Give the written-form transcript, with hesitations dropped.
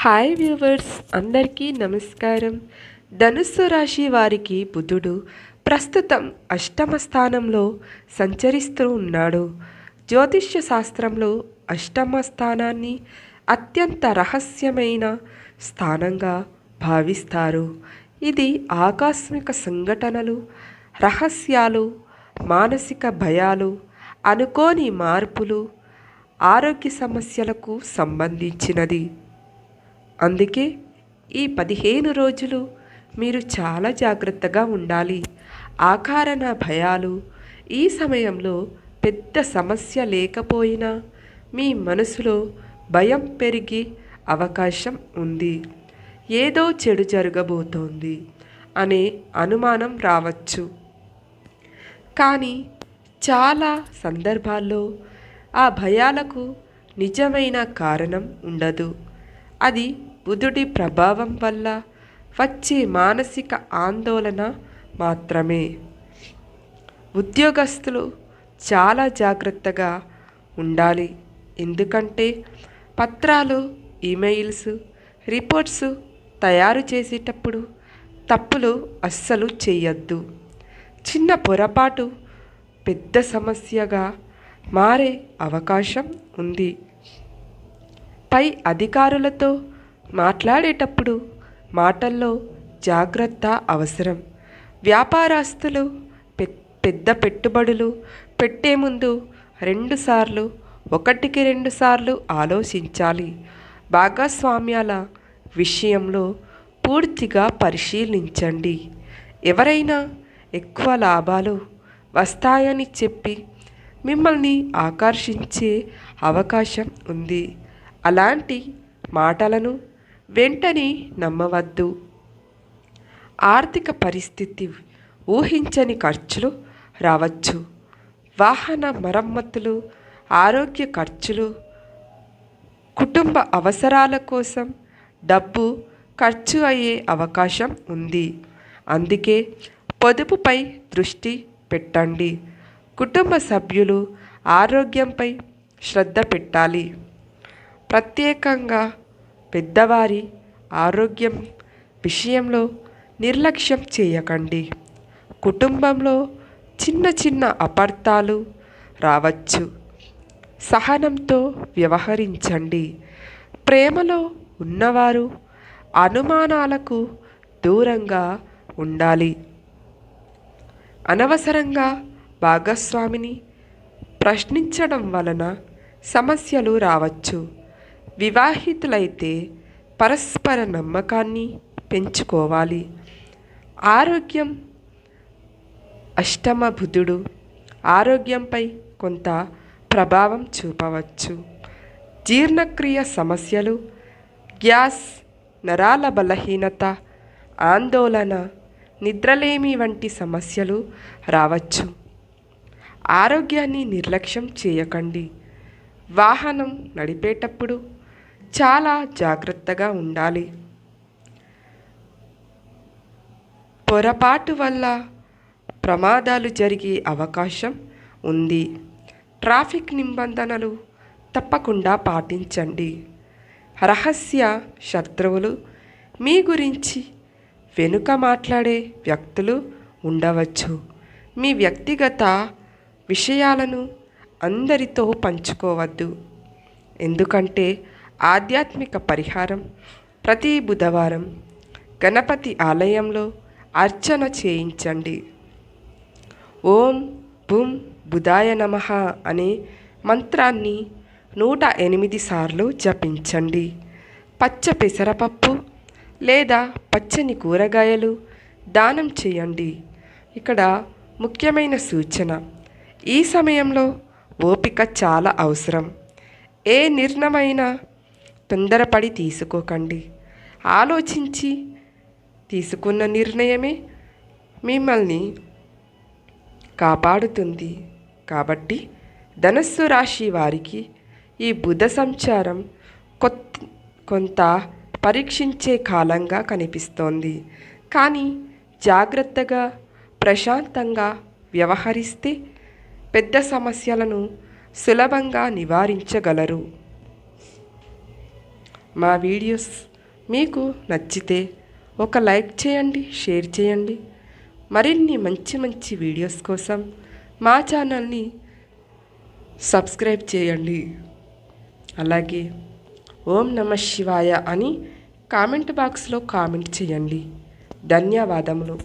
Hi viewers, అందరికీ నమస్కారం. ధనుస్సు రాశి వారికి బుధుడు ప్రస్తుతం అష్టమ స్థానంలో సంచరిస్తూ ఉన్నాడు. జ్యోతిష్య శాస్త్రంలో అష్టమ స్థానాన్ని అత్యంత రహస్యమైన స్థానంగా భావిస్తారు. ఇది ఆకస్మిక సంఘటనలు, రహస్యాలు, మానసిక భయాలు, అనుకోని మార్పులు, ఆరోగ్య సమస్యలకు సంబంధించినది. అందుకే ఈ 15 రోజులు మీరు చాలా జాగ్రత్తగా ఉండాలి. ఆకారణ భయాలు ఈ సమయంలో పెద్ద సమస్య లేకపోయినా మీ మనసులో భయం పెరిగే అవకాశం ఉంది. ఏదో చెడు జరగబోతోంది అనే అనుమానం రావచ్చు. కానీ చాలా సందర్భాల్లో ఆ భయాలకు నిజమైన కారణం ఉండదు. అది బుధుడి ప్రభావం వల్ల వచ్చే మానసిక ఆందోళన మాత్రమే. ఉద్యోగస్తులు చాలా జాగ్రత్తగా ఉండాలి. ఎందుకంటే పత్రాలు, ఈమెయిల్స్, రిపోర్ట్స్ తయారు చేసేటప్పుడు తప్పులు అస్సలు చేయొద్దు. చిన్న పొరపాటు పెద్ద సమస్యగా మారే అవకాశం ఉంది. పై అధికారులతో మాట్లాడేటప్పుడు మాటల్లో జాగ్రత్త అవసరం. వ్యాపారస్తులు పెద్ద పెట్టుబడులు పెట్టే ముందు 2 సార్లు ఆలోచించాలి. భాగస్వామ్యాల విషయంలో పూర్తిగా పరిశీలించండి. ఎవరైనా ఎక్కువ లాభాలు వస్తాయని చెప్పి మిమ్మల్ని ఆకర్షించే అవకాశం ఉంది. అలాంటి మాటలను వెంటనే నమ్మవద్దు. ఆర్థిక పరిస్థితి ఊహించని ఖర్చులు రావచ్చు. వాహన మరమ్మతులు, ఆరోగ్య ఖర్చులు, కుటుంబ అవసరాల కోసం డబ్బు ఖర్చు అయ్యే అవకాశం ఉంది. అందుకే పొదుపుపై దృష్టి పెట్టండి. కుటుంబ సభ్యులు ఆరోగ్యంపై శ్రద్ధ పెట్టాలి. ప్రత్యేకంగా పెద్దవారి ఆరోగ్యం విషయంలో నిర్లక్ష్యం చేయకండి. కుటుంబంలో చిన్న చిన్న అపార్థాలు రావచ్చు. సహనంతో వ్యవహరించండి. ప్రేమలో ఉన్నవారు అనుమానాలకు దూరంగా ఉండాలి. అనవసరంగా భాగస్వామిని ప్రశ్నించడం వలన సమస్యలు రావచ్చు. వివాహితులైతే పరస్పర నమ్మకాన్ని పెంచుకోవాలి. ఆరోగ్యం అష్టమ బుధుడు ఆరోగ్యంపై కొంత ప్రభావం చూపవచ్చు. జీర్ణక్రియ సమస్యలు, గ్యాస్, నరాల బలహీనత, ఆందోళన, నిద్రలేమి వంటి సమస్యలు రావచ్చు. ఆరోగ్యాన్ని నిర్లక్ష్యం చేయకండి. వాహనం నడిపేటప్పుడు చాలా జాగ్రత్తగా ఉండాలి. పొరపాటు వల్ల ప్రమాదాలు జరిగే అవకాశం ఉంది. ట్రాఫిక్ నిబంధనలు తప్పకుండా పాటించండి. రహస్య శత్రువులు, మీ గురించి వెనుక మాట్లాడే వ్యక్తులు ఉండవచ్చు. మీ వ్యక్తిగత విషయాలను అందరితో పంచుకోవద్దు. ఎందుకంటే ఆధ్యాత్మిక పరిహారం ప్రతి బుధవారం గణపతి ఆలయంలో అర్చన చేయించండి. ఓం బుం బుధాయ నమః అనే మంత్రాన్ని 108 సార్లు జపించండి. పచ్చ పెసరపప్పు లేదా పచ్చని కూరగాయలు దానం చేయండి. ఇక్కడ ముఖ్యమైన సూచన: ఈ సమయంలో ఓపిక చాలా అవసరం. ఏ నిర్ణయమైనా తొందరపడి తీసుకోకండి. ఆలోచించి తీసుకున్న నిర్ణయమే మిమ్మల్ని కాపాడుతుంది. కాబట్టి ధనుస్సు రాశి వారికి ఈ బుధ సంచారం కొంత పరీక్షించే కాలంగా కనిపిస్తోంది. కానీ జాగ్రత్తగా, ప్రశాంతంగా వ్యవహరిస్తే పెద్ద సమస్యలను సులభంగా నివారించగలరు. మా వీడియోస్ మీకు నచ్చితే ఒక లైక్ చేయండి, షేర్ చేయండి. మరిన్ని మంచి మంచి వీడియోస్ కోసం మా ఛానల్ని సబ్స్క్రైబ్ చేయండి. అలాగే ఓం నమ శివాయ అని కామెంట్ బాక్స్లో కామెంట్ చేయండి. ధన్యవాదములు.